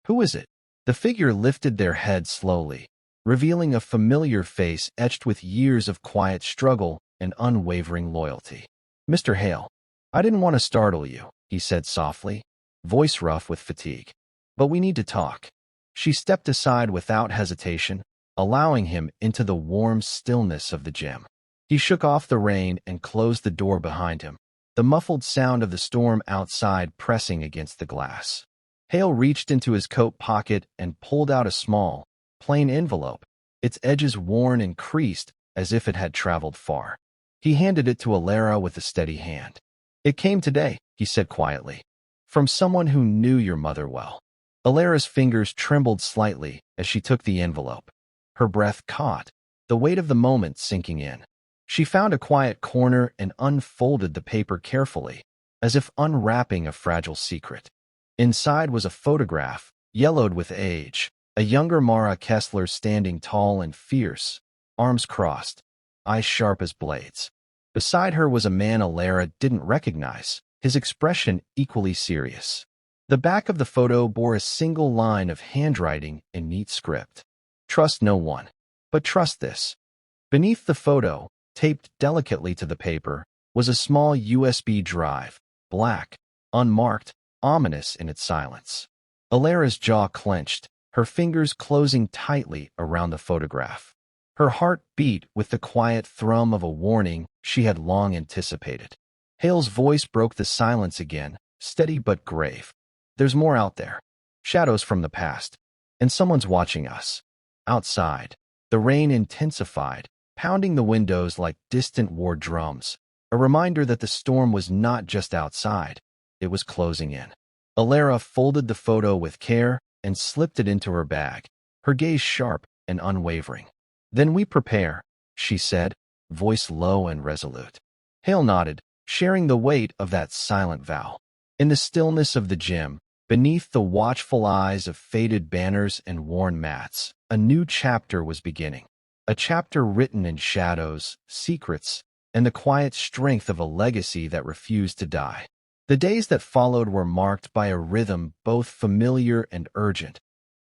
"Who is it?" The figure lifted their head slowly, revealing a familiar face etched with years of quiet struggle and unwavering loyalty. "Mr. Hale, I didn't want to startle you," he said softly, voice rough with fatigue. "But we need to talk." She stepped aside without hesitation, allowing him into the warm stillness of the gym. He shook off the rain and closed the door behind him, the muffled sound of the storm outside pressing against the glass. Hale reached into his coat pocket and pulled out a small, plain envelope, its edges worn and creased as if it had traveled far. He handed it to Alara with a steady hand. "It came today," he said quietly, "from someone who knew your mother well." Alara's fingers trembled slightly as she took the envelope. Her breath caught, the weight of the moment sinking in. She found a quiet corner and unfolded the paper carefully, as if unwrapping a fragile secret. Inside was a photograph, yellowed with age, a younger Mara Kessler standing tall and fierce, arms crossed, eyes sharp as blades. Beside her was a man Alara didn't recognize, his expression equally serious. The back of the photo bore a single line of handwriting in neat script. "Trust no one, but trust this." Beneath the photo, taped delicately to the paper, was a small USB drive, black, unmarked, ominous in its silence. Alara's jaw clenched, her fingers closing tightly around the photograph. Her heart beat with the quiet thrum of a warning she had long anticipated. Hale's voice broke the silence again, steady but grave. "There's more out there. Shadows from the past. And someone's watching us." Outside, the rain intensified, pounding the windows like distant war drums, a reminder that the storm was not just outside, it was closing in. Alara folded the photo with care and slipped it into her bag, her gaze sharp and unwavering. "Then we prepare," she said, voice low and resolute. Hale nodded, sharing the weight of that silent vow. In the stillness of the gym, beneath the watchful eyes of faded banners and worn mats, a new chapter was beginning. A chapter written in shadows, secrets, and the quiet strength of a legacy that refused to die. The days that followed were marked by a rhythm both familiar and urgent.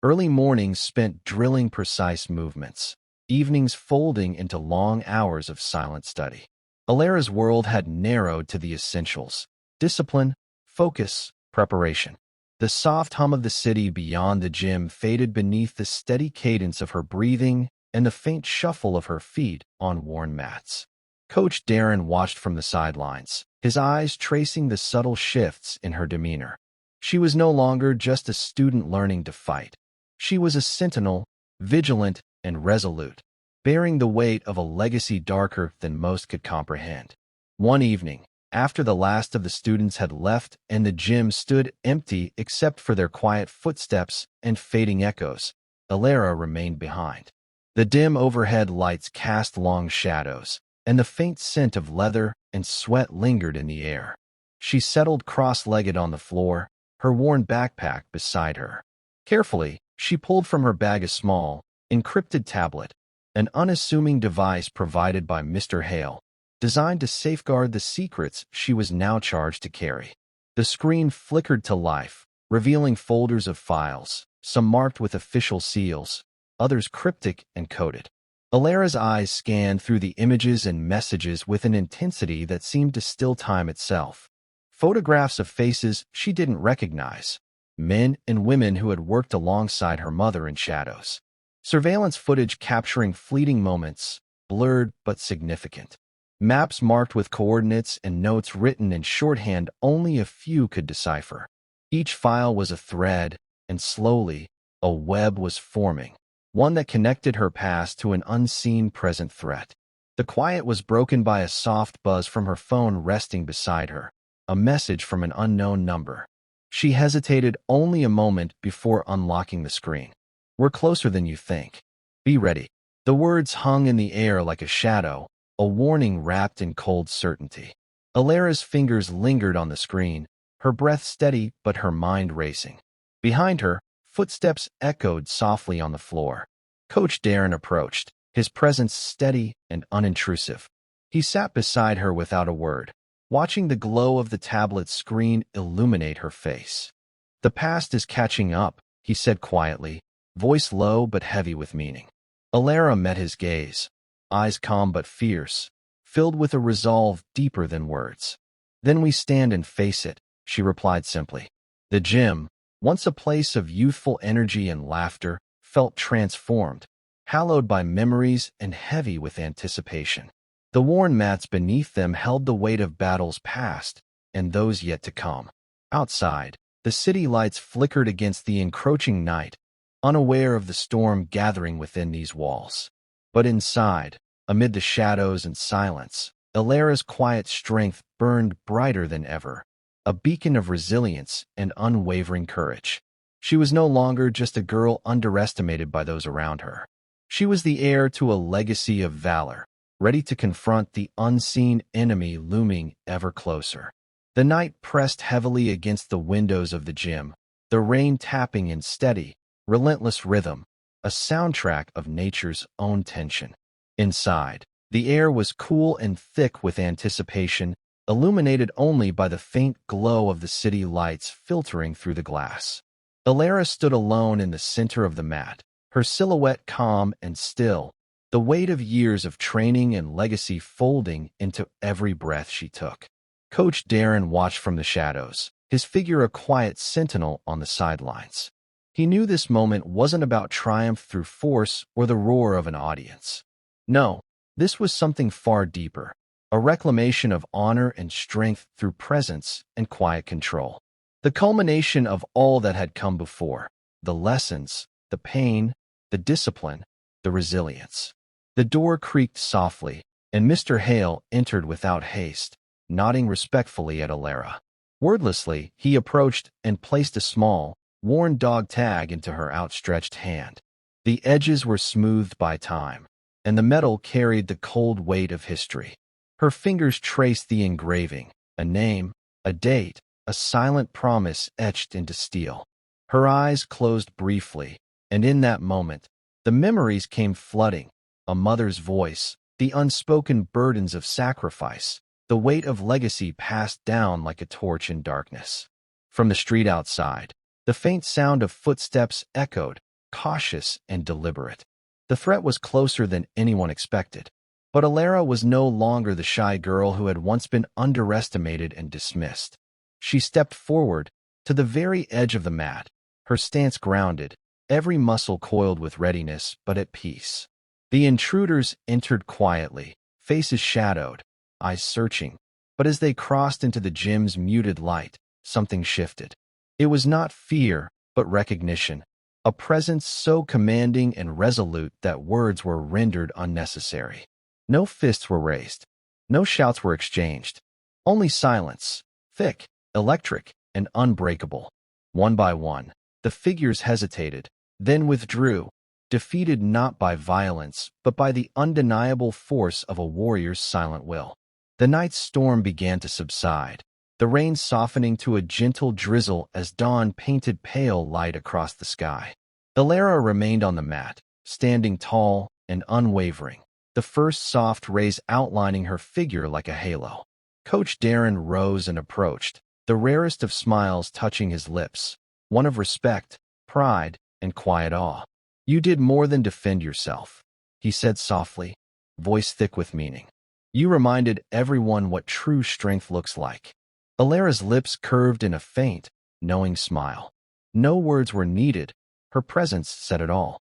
Early mornings spent drilling precise movements, evenings folding into long hours of silent study. Alara's world had narrowed to the essentials: discipline, focus, preparation. The soft hum of the city beyond the gym faded beneath the steady cadence of her breathing and the faint shuffle of her feet on worn mats. Coach Darren watched from the sidelines, his eyes tracing the subtle shifts in her demeanor. She was no longer just a student learning to fight. She was a sentinel, vigilant and resolute, bearing the weight of a legacy darker than most could comprehend. One evening, after the last of the students had left and the gym stood empty except for their quiet footsteps and fading echoes, Alara remained behind. The dim overhead lights cast long shadows, and the faint scent of leather and sweat lingered in the air. She settled cross-legged on the floor, her worn backpack beside her. Carefully, she pulled from her bag a small, encrypted tablet, an unassuming device provided by Mr. Hale, designed to safeguard the secrets she was now charged to carry. The screen flickered to life, revealing folders of files, some marked with official seals, others cryptic and coded. Alara's eyes scanned through the images and messages with an intensity that seemed to still time itself. Photographs of faces she didn't recognize, men and women who had worked alongside her mother in shadows. Surveillance footage capturing fleeting moments, blurred but significant. Maps marked with coordinates and notes written in shorthand only a few could decipher. Each file was a thread, and slowly, a web was forming, one that connected her past to an unseen present threat. The quiet was broken by a soft buzz from her phone resting beside her, a message from an unknown number. She hesitated only a moment before unlocking the screen. "We're closer than you think. Be ready." The words hung in the air like a shadow, a warning wrapped in cold certainty. Alara's fingers lingered on the screen, her breath steady but her mind racing. Behind her, footsteps echoed softly on the floor. Coach Darren approached, his presence steady and unintrusive. He sat beside her without a word, watching the glow of the tablet screen illuminate her face. "The past is catching up," he said quietly, voice low but heavy with meaning. Alara met his gaze, eyes calm but fierce, filled with a resolve deeper than words. "Then we stand and face it," she replied simply. The gym, once a place of youthful energy and laughter, felt transformed, hallowed by memories and heavy with anticipation. The worn mats beneath them held the weight of battles past and those yet to come. Outside, the city lights flickered against the encroaching night, unaware of the storm gathering within these walls. But inside, amid the shadows and silence, Alara's quiet strength burned brighter than ever, a beacon of resilience and unwavering courage. She was no longer just a girl underestimated by those around her. She was the heir to a legacy of valor, ready to confront the unseen enemy looming ever closer. The night pressed heavily against the windows of the gym, the rain tapping in steady, relentless rhythm, a soundtrack of nature's own tension. Inside, the air was cool and thick with anticipation, illuminated only by the faint glow of the city lights filtering through the glass. Alara stood alone in the center of the mat, her silhouette calm and still, the weight of years of training and legacy folding into every breath she took. Coach Darren watched from the shadows, his figure a quiet sentinel on the sidelines. He knew this moment wasn't about triumph through force or the roar of an audience. No, this was something far deeper, a reclamation of honor and strength through presence and quiet control. The culmination of all that had come before, the lessons, the pain, the discipline, the resilience. The door creaked softly, and Mr. Hale entered without haste, nodding respectfully at Alara. Wordlessly, he approached and placed a small, worn dog tag into her outstretched hand. The edges were smoothed by time, and the metal carried the cold weight of history. Her fingers traced the engraving, a name, a date, a silent promise etched into steel. Her eyes closed briefly, and in that moment, the memories came flooding, a mother's voice, the unspoken burdens of sacrifice, the weight of legacy passed down like a torch in darkness. From the street outside, the faint sound of footsteps echoed, cautious and deliberate. The threat was closer than anyone expected, but Alara was no longer the shy girl who had once been underestimated and dismissed. She stepped forward, to the very edge of the mat, her stance grounded, every muscle coiled with readiness but at peace. The intruders entered quietly, faces shadowed, eyes searching, but as they crossed into the gym's muted light, something shifted. It was not fear, but recognition, a presence so commanding and resolute that words were rendered unnecessary. No fists were raised, no shouts were exchanged, only silence, thick, electric, and unbreakable. One by one, the figures hesitated, then withdrew, defeated not by violence, but by the undeniable force of a warrior's silent will. The night's storm began to subside, the rain softening to a gentle drizzle as dawn painted pale light across the sky. Alara remained on the mat, standing tall and unwavering, the first soft rays outlining her figure like a halo. Coach Darren rose and approached, the rarest of smiles touching his lips, one of respect, pride, and quiet awe. "You did more than defend yourself," he said softly, voice thick with meaning. "You reminded everyone what true strength looks like." Alara's lips curved in a faint, knowing smile. No words were needed, her presence said it all.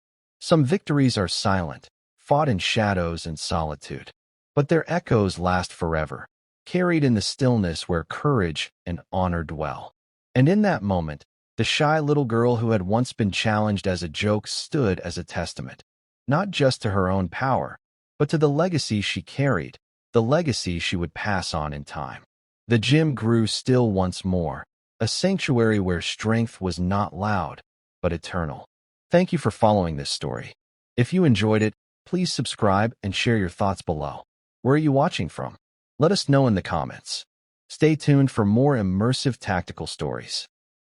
Some victories are silent, fought in shadows and solitude. But their echoes last forever, carried in the stillness where courage and honor dwell. And in that moment, the shy little girl who had once been challenged as a joke stood as a testament, not just to her own power, but to the legacy she carried, the legacy she would pass on in time. The gym grew still once more, a sanctuary where strength was not loud, but eternal. Thank you for following this story. If you enjoyed it, please subscribe and share your thoughts below. Where are you watching from? Let us know in the comments. Stay tuned for more immersive tactical stories.